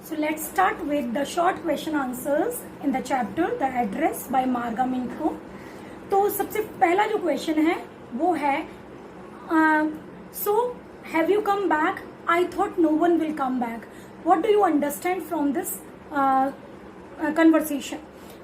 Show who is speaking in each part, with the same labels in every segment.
Speaker 1: So let's start with the short question answers in the chapter The Address by Marga Minko. तो सबसे पहला जो question है वो है so have you come back? I thought no one will come back. What do you understand from this conversation?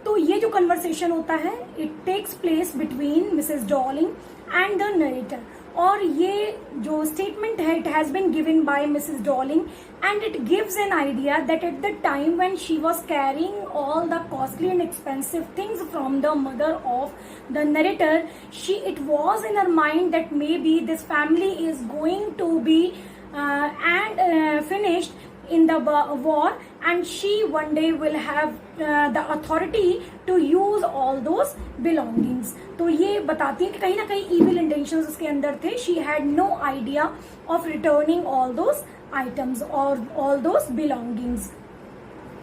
Speaker 1: तो ये जो कन्वर्सेशन होता है it takes place between Mrs Dorling and the narrator, और ये जो स्टेटमेंट है it has been given by Mrs Dorling and it gives an idea that at the time when she was carrying all the costly and expensive things from the mother of the narrator, she it was in her mind that maybe this family is going to be and finished in the war, and she one day will have the authority to use all those belongings. तो ये बताती है कि कहीं ना कहीं evil intentions उसके अंदर थे. She had no idea of returning all those items or all those belongings.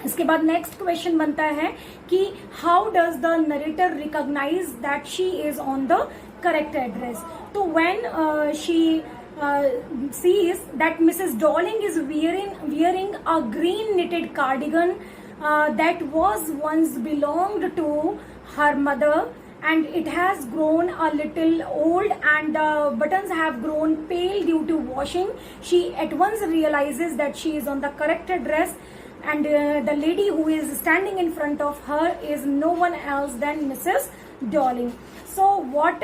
Speaker 1: इसके बाद नेक्स्ट क्वेश्चन बनता है कि how does the narrator recognise that she is on the correct address. तो when she sees that Mrs. Darling is wearing a green knitted cardigan that was once belonged to her mother, and it has grown a little old and the buttons have grown pale due to washing. She at once realizes that she is on the correct address, and the lady who is standing in front of her is no one else than Mrs. Darling. So what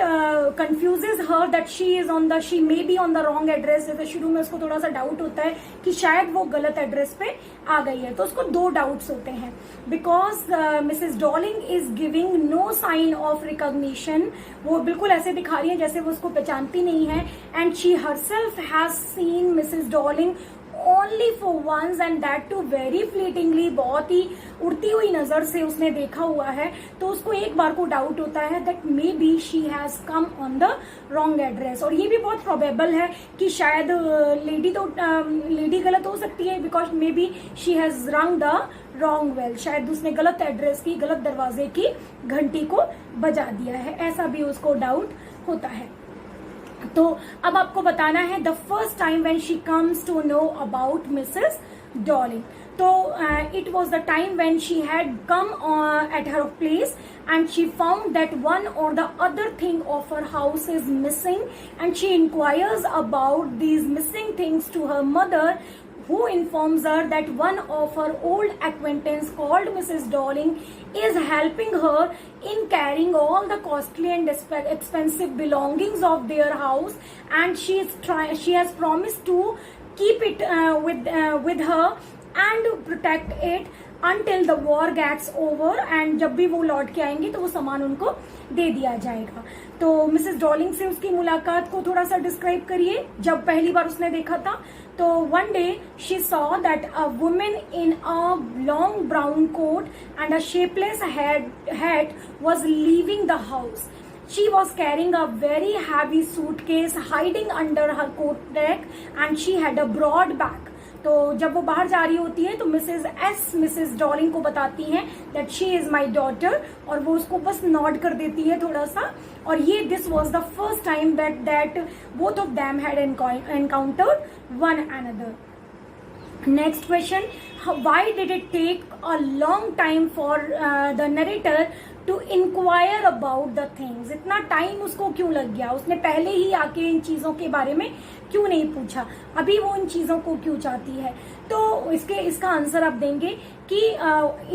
Speaker 1: confuses her that she may be on the wrong address. जैसे शुरू में उसको थोड़ा सा doubt होता है कि शायद वो गलत एड्रेस पे आ गई है, तो उसको दो डाउट्स होते हैं. Because Mrs Dorling is giving no sign of recognition, वो बिल्कुल ऐसे दिखा रही है जैसे वो उसको पहचानती नहीं है. And she herself has seen Mrs Dorling only for once and that too very fleetingly, बहुत ही उड़ती हुई नजर से उसने देखा हुआ है. तो उसको एक बार को डाउट होता है that may be she has come on the wrong address. और ये भी बहुत प्रोबेबल है कि शायद लेडी गलत हो सकती है, because may be she has रंग द रॉन्ग बेल, शायद उसने गलत एड्रेस की, गलत दरवाजे की घंटी को बजा दिया है, ऐसा भी उसको डाउट होता है. तो अब आपको बताना है the first time when she comes to know about Mrs Dorling. तो it was the time when she had come at her place and she found that one or the other thing of her house is missing, and she inquires about these missing things to her mother, who informs her that one of her old acquaintance called Mrs. Darling is helping her in carrying all the costly and expensive belongings of their house, and she has promised to keep it with her and protect it until the war gets over, and जब भी वो लौट के आएंगे तो वो सामान उनको दे दिया जाएगा. तो मिसेस डॉलिंग से उसकी मुलाकात को थोड़ा सा डिस्क्राइब करिए. जब पहली बार उसने देखा था तो one day she saw that a woman in a long brown coat and a shapeless hat was leaving the house. She was carrying a very heavy suitcase hiding under her coat rack, and she had a broad back. तो जब वो बाहर जा रही होती है तो Mrs Dorling को बताती हैं that she is my daughter, और वो उसको बस नॉड कर देती है थोड़ा सा. और ये this was the first time that both of them had encountered one another. Next question, why did it take a long time for the narrator to inquire about the things? इतना time उसको क्यों लग गया? उसने पहले ही आके इन चीजों के बारे में क्यों नहीं पूछा? अभी वो इन चीजों को क्यों चाहती है? तो इसका आंसर आप देंगे कि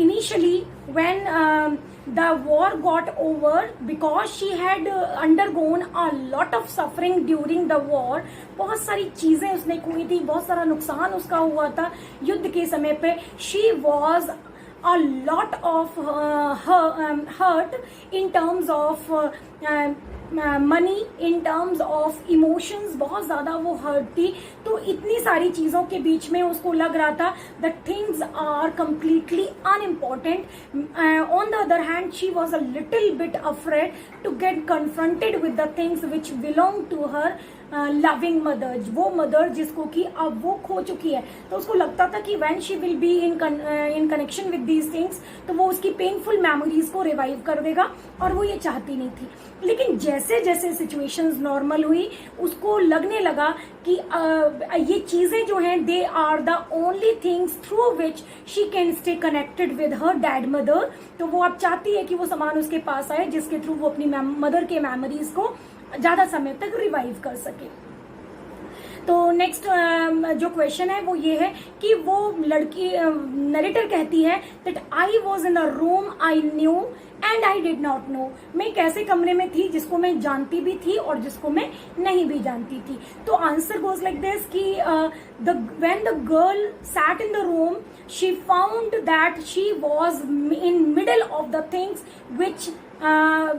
Speaker 1: initially when the war got over, because she had undergone a lot of suffering during the war. बहुत सारी चीजें उसने खोई थी, बहुत सारा नुकसान उसका हुआ था युद्ध के समय पे. She was a lot of hurt in terms of money, in terms of emotions, बहुत ज्यादा वो hurt थी. तो इतनी सारी चीजों के बीच में उसको लग रहा था that things are completely unimportant. On the other hand, she was a little bit afraid to get confronted with the things which belong to her loving mother, वो मदर जिसको कि अब वो खो चुकी है। तो उसको लगता था कि when she will be in connection with these things तो वो उसकी पेनफुल मेमोरीज को रिवाइव कर देगा, और वो ये चाहती नहीं थी। लेकिन जैसे जैसे सिचुएशंस नॉर्मल हुई उसको लगने लगा कि ये चीजें जो हैं they are the only things through which she can stay connected with her dead mother. तो वो अब चाहती है कि वो सामान उसके पास आए जिसके थ्रू वो अपनी मदर के मेमोरीज को ज्यादा समय तक रिवाइव कर सके। तो नेक्स्ट जो क्वेश्चन है वो ये है कि वो लड़की नरेटर कहती है that I was in a room I knew and I did not know, मैं एक ऐसे कमरे में थी जिसको मैं जानती भी थी और जिसको मैं नहीं भी जानती थी। तो आंसर गोज लाइक दिस कि when the girl sat in the room she found that she was in middle of the things which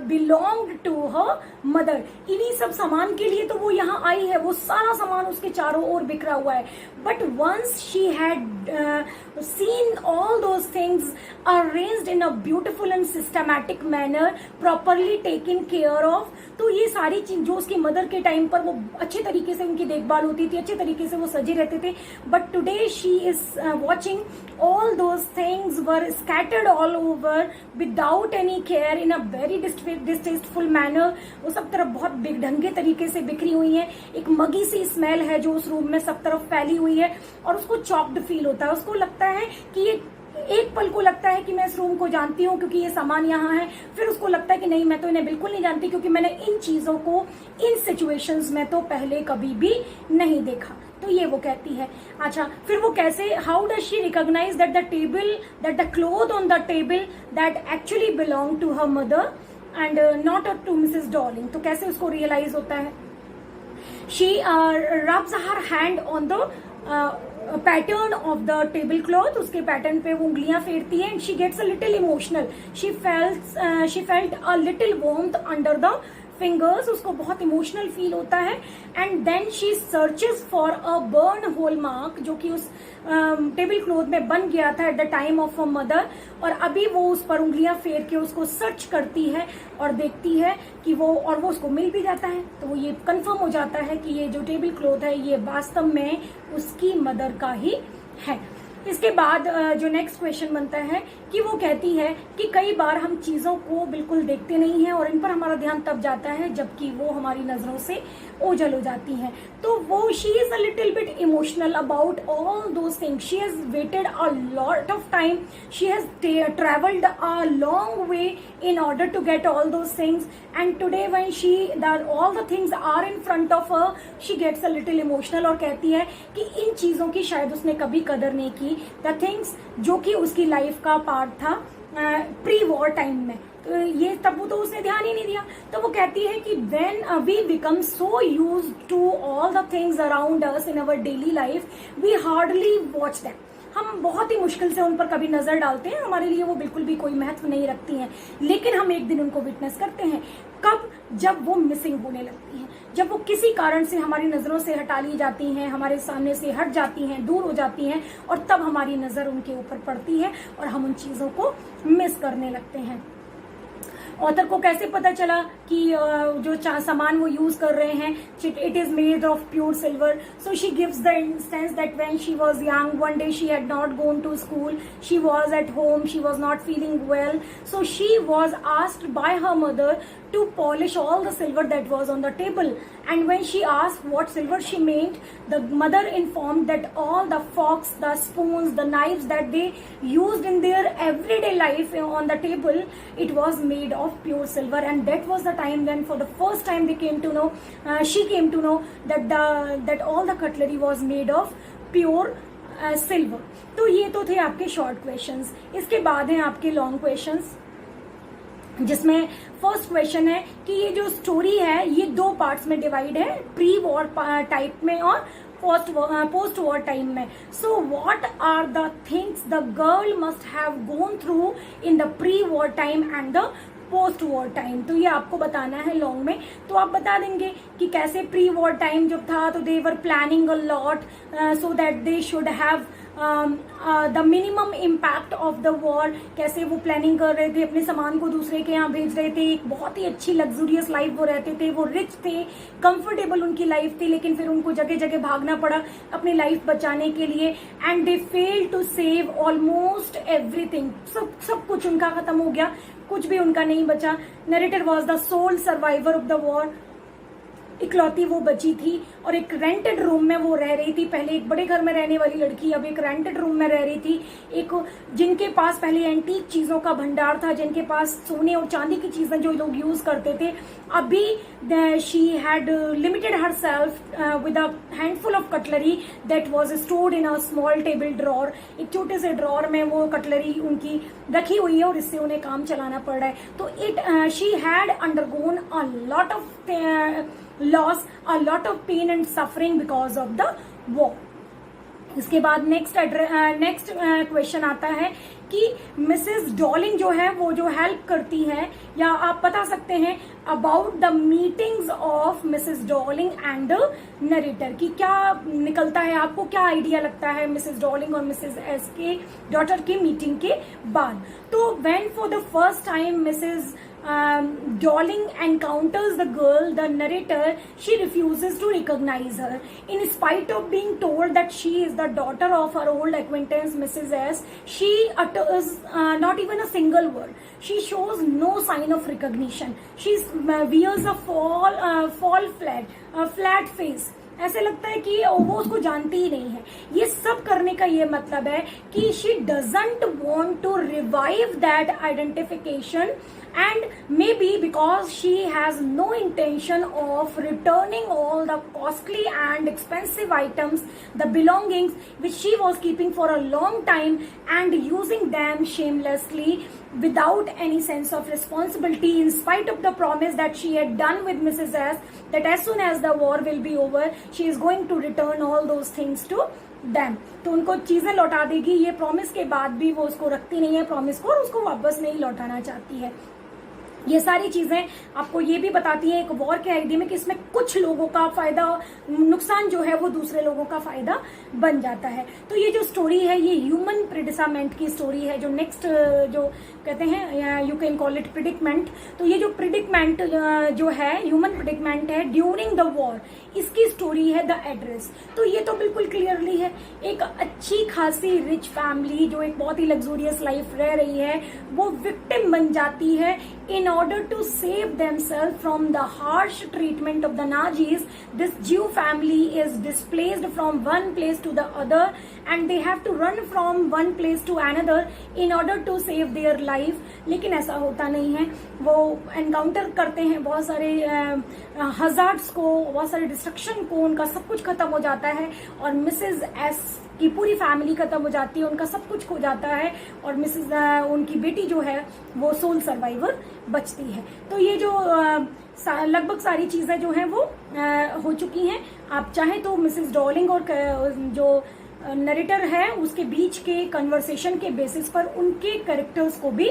Speaker 1: belong to her mother. इन्हीं सब सामान के लिए तो वो यहाँ आई है, वो सारा सामान उसके चारों ओर बिखरा हुआ है। But once she had seen all those things arranged in a beautiful and systematic manner, properly taken care of, तो ये सारी चीज जो उसकी मदर के टाइम पर वो अच्छे तरीके से उनकी देखभाल होती थी, अच्छे तरीके से वो सजे रहते थे। But today she is watching all those things were scattered all over without any care in a very distasteful manner. वो सब तरफ बहुत बेढंगे तरीके से बिखरी हुई है, एक मगी सी स्मेल है जो उस रूम में सब तरफ फैली हुई है, और उसको चॉक्ड फील होता है। उसको लगता है कि ये एक पल को लगता है कि मैं इस रूम को जानती हूँ क्योंकि ये सामान यहाँ है, फिर उसको लगता है कि नहीं मैं तो इन्हें बिल्कुल नहीं जानती क्योंकि मैंने इन चीजों को इन सिचुएशंस में तो पहले कभी भी नहीं देखा। तो ये वो कहती है। अच्छा, फिर वो कैसे, how does she recognise that the table, that the cloth on the table that actually belong to her mother and not to Mrs Dorling. तो कैसे उसको रियलाइज होता है? She rubs her hand on the pattern of the table cloth, उसके pattern पे वो उंगलियां फेरती है। And she gets a little emotional, she felt a little warmth under the fingers, उसको बहुत इमोशनल फील होता है। And then she searches for a burn hole mark जो कि उस टेबल क्लॉथ में बन गया था at the time of a mother, और अभी वो उस पर उंगलियां फेर के उसको सर्च करती है और देखती है कि वो उसको मिल भी जाता है। तो वो ये कंफर्म हो जाता है कि ये जो टेबल क्लॉथ है ये वास्तव में उसकी मदर का ही है। इसके बाद जो नेक्स्ट क्वेश्चन बनता है कि वो कहती है कि कई बार हम चीजों को बिल्कुल देखते नहीं हैं और इन पर हमारा ध्यान तब जाता है जबकि वो हमारी नजरों से ओझल हो जाती हैं। तो वो she is a little bit emotional about all those things. She has weighted a lot of time, she has travelled a long way in order to get all those things, and today when all the things are in front of her, she gets a little emotional और कहती है कि इन चीजों की शायद उसने कभी कदर नहीं की, the things जो कि उसकी लाइफ का पार्ट था प्री वॉर टाइम में। तो ये तब तो उसने ध्यान ही नहीं दिया। तो वो कहती है कि when we become so used to all the things around us in our daily life, we hardly watch them। हम बहुत ही मुश्किल से उन पर कभी नजर डालते हैं, हमारे लिए वो बिल्कुल भी कोई महत्व नहीं रखती हैं, लेकिन हम एक दिन उनको विटनेस करते हैं। कब? जब वो मिसिंग होने लगती हैं, जब वो किसी कारण से हमारी नजरों से हटा ली जाती हैं, हमारे सामने से हट जाती हैं, दूर हो जाती हैं, और तब हमारी नजर उनके ऊपर पड़ती है और हम उन चीजों को मिस करने लगते हैं। ऑथर को कैसे पता चला कि जो सामान वो यूज कर रहे हैं it is made of pure silver? So she gives the instance that when she was young one day she had not gone to school, she was at home, she was not feeling well, so she was asked by her mother to polish all the silver that was on the table. And when she asked what silver she meant, the mother informed that all the forks, the spoons, the knives that they used in their everyday life on the table, it was made of pure silver. And that was the time when for the first time they came to know, she came to know that all the cutlery was made of pure silver. तो ये तो थे आपके short questions. इसके बाद हैं आपके long questions, जिसमें फर्स्ट क्वेश्चन है कि ये जो स्टोरी है ये दो पार्ट्स में डिवाइड है, प्री वॉर टाइप में और पोस्ट वॉर टाइम में। So what are the things the girl must have gone through in the pre war time and the post war time? तो ये आपको बताना है लॉन्ग में। तो आप बता देंगे कि कैसे प्री वॉर टाइम जब था तो they were planning a lot so that they should have the minimum impact of the war, कैसे वो प्लानिंग कर रहे थे, अपने सामान को दूसरे के यहाँ भेज रहे थे, एक बहुत ही अच्छी लग्जूरियस लाइफ वो रहते थे, वो रिच थे, कंफर्टेबल उनकी लाइफ थी, लेकिन फिर उनको जगह जगह भागना पड़ा अपनी लाइफ बचाने के लिए, and they fail to save almost everything, सब कुछ उनका खत्म हो गया, कुछ भी उनका नहीं बचा। Narrator was the sole survivor of the war, इकलौती वो बची थी, और एक रेंटेड रूम में वो रह रही थी। पहले एक बड़े घर में रहने वाली लड़की अब एक रेंटेड रूम में रह रही थी, एक जिनके पास पहले एंटीक चीजों का भंडार था, जिनके पास सोने और चांदी की चीजें जो लोग यूज करते थे, अभी she had limited her self with a handful of cutlery that was stored in a small table drawer. एक छोटे से ड्रॉर में वो कटलरी उनकी रखी हुई है और इससे उन्हें काम चलाना पड़ रहा है। तो she had undergone a lot of loss, a lot of pain and suffering because of the war. इसके बाद नेक्स्ट क्वेश्चन आता है कि मिसेस डॉलिंग जो है वो जो हेल्प करती है, या आप बता सकते हैं about the meetings of Mrs Dorling and narrator, की क्या निकलता है, आपको क्या आइडिया लगता है मिसेस डॉलिंग और मिसेस एस के डॉटर की मीटिंग के बाद। तो when for the first time Mrs Dowling encounters the girl, the narrator, she refuses to recognize her. In spite of being told that she is the daughter of her old acquaintance Mrs. S, she utters not even a single word. She shows no sign of recognition. She wears a flat face. ऐसे लगता है कि वो उसको जानती ही नहीं है। ये सब करने का ये मतलब है कि she doesn't want to revive that identification, and maybe because she has no intention of returning all the costly and expensive items, the belongings which she was keeping for a long time and using them shamelessly without any sense of responsibility, in spite of the promise that she had done with Mrs. S that as soon as the war will be over she is going to return all those things to them. तो उनको चीजें लौटा देगी, ये promise के बाद भी वो उसको रखती नहीं है प्रॉमिस को, और उसको वापस नहीं लौटाना चाहती है। ये सारी चीजें आपको ये भी बताती हैं एक वॉर के आइडिया में कि इसमें कुछ लोगों का फायदा, नुकसान जो है वो दूसरे लोगों का फायदा बन जाता है। तो ये जो स्टोरी है ये ह्यूमन प्रिडिसामेंट की स्टोरी है। जो नेक्स्ट जो कहते हैं यू कैन कॉल इट प्रिडिकमेंट, तो ये जो प्रिडिकमेंट जो है ह्यूमन प्रिडिकमेंट है ड्यूरिंग द वॉर, इसकी स्टोरी है द एड्रेस। तो ये तो बिल्कुल क्लियरली है एक अच्छी खासी रिच फैमिली जो एक बहुत ही लग्जूरियस लाइफ रह रही है, वो विक्टिम बन जाती है in order to save themselves from the harsh treatment of the Nazis. This Jew family is displaced from one place to the other and they have to run from one place to another in order to save their life. लेकिन ऐसा होता नहीं है, वो encounter करते हैं बहुत सारे हजार्ड्स को, बहुत सारे डिस्ट्रक्शन को, उनका सब कुछ खत्म हो जाता है और मिसेज एस की पूरी फैमिली खत्म हो जाती है, उनका सब कुछ खो जाता है और मिसेज उनकी बेटी जो है वो सोल सर्वाइवर बचती है। तो ये जो लगभग सारी चीजें जो हैं वो हो चुकी हैं। आप चाहें तो मिसेस डॉलिंग और जो नरेटर है उसके बीच के कन्वर्सेशन के बेसिस पर उनके कैरेक्टर्स को भी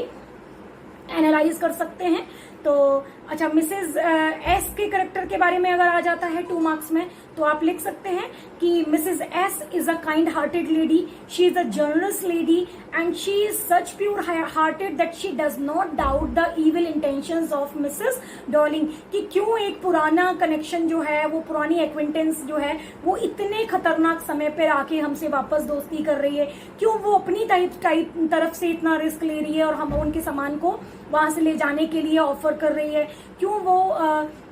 Speaker 1: एनालाइज कर सकते हैं। तो अच्छा, मिसेज एस के कैरेक्टर के बारे में अगर आ जाता है 2 मार्क्स में, तो आप लिख सकते हैं कि Mrs S is a kind hearted lady, she is a generous lady and she is such pure hearted that she does not doubt the evil intentions of Mrs Dorling. कि क्यों एक पुराना कनेक्शन जो है, वो पुरानी एक्विंटेंस जो है, वो इतने खतरनाक समय पर आके हमसे वापस दोस्ती कर रही है, क्यों वो अपनी तरफ से इतना रिस्क ले रही है और हम उनके सामान को वहां से ले जाने के लिए ऑफर कर रही है, क्यों वो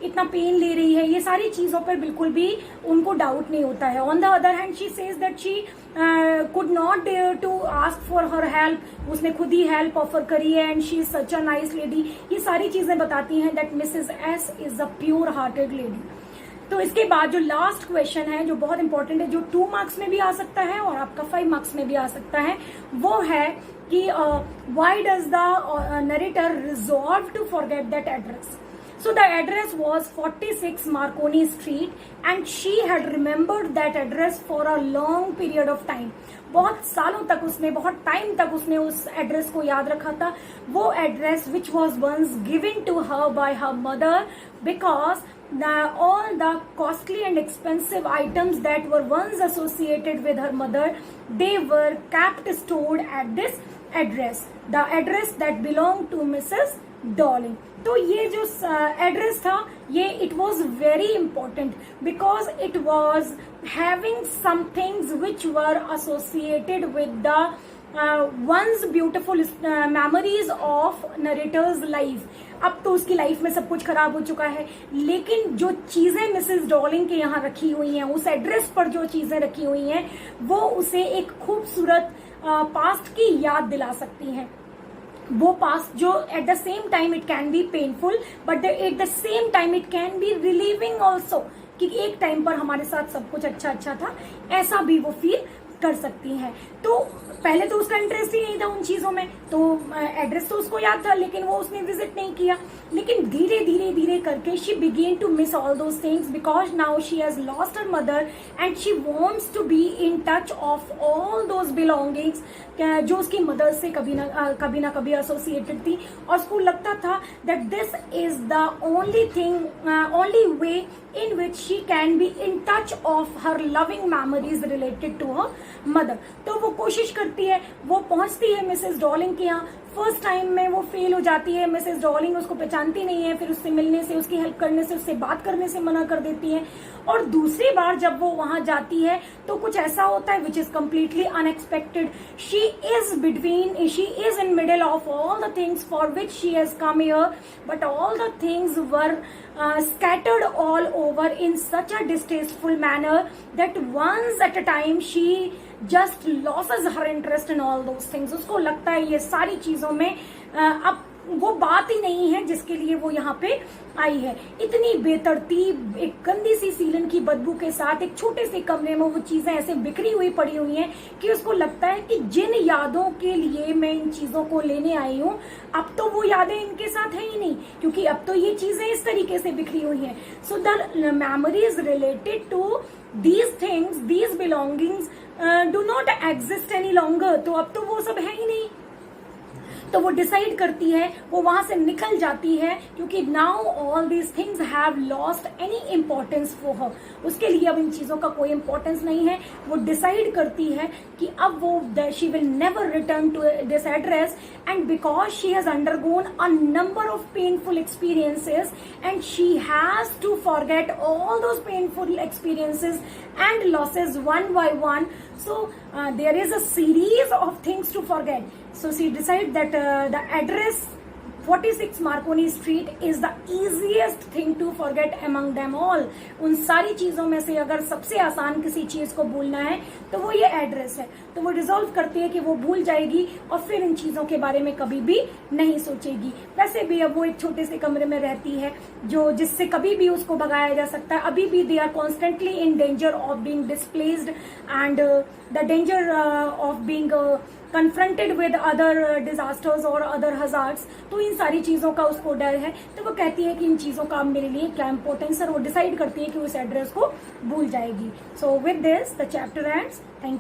Speaker 1: इतना पेन ले रही है, ये सारी चीजों पर बिल्कुल भी उनको डाउट नहीं होता है। On the other hand she says that she could not dare to ask for her help, उसने खुद ही हेल्प ऑफर करी है and she is such a nice lady. ये सारी चीजें बताती हैं that Mrs S is a pure hearted lady. तो इसके बाद जो लास्ट क्वेश्चन है जो बहुत इंपॉर्टेंट है, जो 2 मार्क्स में भी आ सकता है और आपका 5 मार्क्स में भी आ सकता है, वो है कि why does the narrator resolve to forget that address. So the address was 46 Marconi Street and she had remembered that address for a long period of time. बहुत सालों तक उसने, बहुत टाइम तक उसने उस एड्रेस को याद रखा था. वो address which was once given to her by her mother because all the costly and expensive items that were once associated with her mother, they were kept stored at this address, the address that belonged to Mrs. Darling. तो ये जो address था ये it was very important because it was having some things which were associated with the once beautiful memories of narrator's life. अब तो उसकी life में सब कुछ खराब हो चुका है, लेकिन जो चीजें मिसेस डॉलिंग के यहाँ रखी हुई हैं, उस एड्रेस पर जो चीजें रखी हुई हैं, वो उसे एक खूबसूरत पास्ट की याद दिला सकती हैं. वो पास्ट जो at the same time it can be painful but at the same time it can be relieving also, कि एक टाइम पर हमारे साथ सब कुछ अच्छा था, ऐसा भी वो फील कर सकती हैं. तो पहले तो उसका इंटरेस्ट ही नहीं था उन चीजों में, तो एड्रेस तो उसको याद था लेकिन वो उसने विजिट नहीं किया. लेकिन धीरे धीरे धीरे करके she began to miss all those things because now she has lost her mother and she wants to be in touch of all those belongings जो उसकी मदर से कभी ना कभी एसोसिएटेड थी. और उसको लगता था that this is the only way in which she can be in touch of her loving memories related to her mother. तो वो कोशिश करती है, वो पहुंचती है मिसेस डॉलिंग के यहाँ. फर्स्ट टाइम में वो फेल हो जाती है, मिसेस डॉलिंग उसको पहचानती नहीं है, फिर उससे मिलने से, उसकी हेल्प करने से, उससे बात करने से मना कर देती है. और दूसरी बार जब वो वहां जाती है तो कुछ ऐसा होता है which is completely unexpected. She is in middle of all the things for which she has come here, but all the things were scattered all over in such a distasteful manner that once at a time she just loses her interest in all those things. उसको लगता है ये सारी चीजों में अब वो बात ही नहीं है जिसके लिए वो यहाँ पे आई है. इतनी बेतरतीब एक गंदी सी सीलन की बदबू के साथ एक छोटे से कमरे में वो चीजें ऐसे बिखरी हुई पड़ी हुई हैं कि उसको लगता है कि जिन यादों के लिए मैं इन चीजों को लेने आई हूँ, अब तो वो यादें इनके साथ है ही नहीं, क्योंकि अब तो ये चीजें इस तरीके से बिखरी हुई हैं. So the memories related to these things, these belongings do not exist any longer. तो अब तो वो सब है ही नहीं. तो वो डिसाइड करती है, वो वहां से निकल जाती है, क्योंकि now all these things have lost any importance for her. उसके लिए अब इन चीजों का कोई इम्पोर्टेंस नहीं है. वो डिसाइड करती है कि अब वो she will never return to this address, and because she has undergone a number of painful experiences and she has to forget all those painful experiences and losses one by one. So there is a series of things to forget. So she decided that the address 46 Marconi Street is the easiest thing to forget among them all. उन सारी चीजों में से अगर सबसे आसान किसी चीज को भूलना है तो वो ये एड्रेस है. तो वो रिजॉल्व करती है कि वो भूल जाएगी और फिर इन चीजों के बारे में कभी भी नहीं सोचेगी. वैसे भी अब वो एक छोटे से कमरे में रहती है जो जिससे कभी भी उसको भगाया जा सकता है. अभी भी they are constantly in danger of being displaced and the danger of being confronted with other disasters or other hazards. तो इन सारी चीजों का उसको डर है. तो वो कहती है कि इन चीजों का मेरे लिए क्या इंपॉर्टेंस है, और वो डिसाइड करती है कि उस एड्रेस को भूल जाएगी. So with this the chapter ends. Thank you.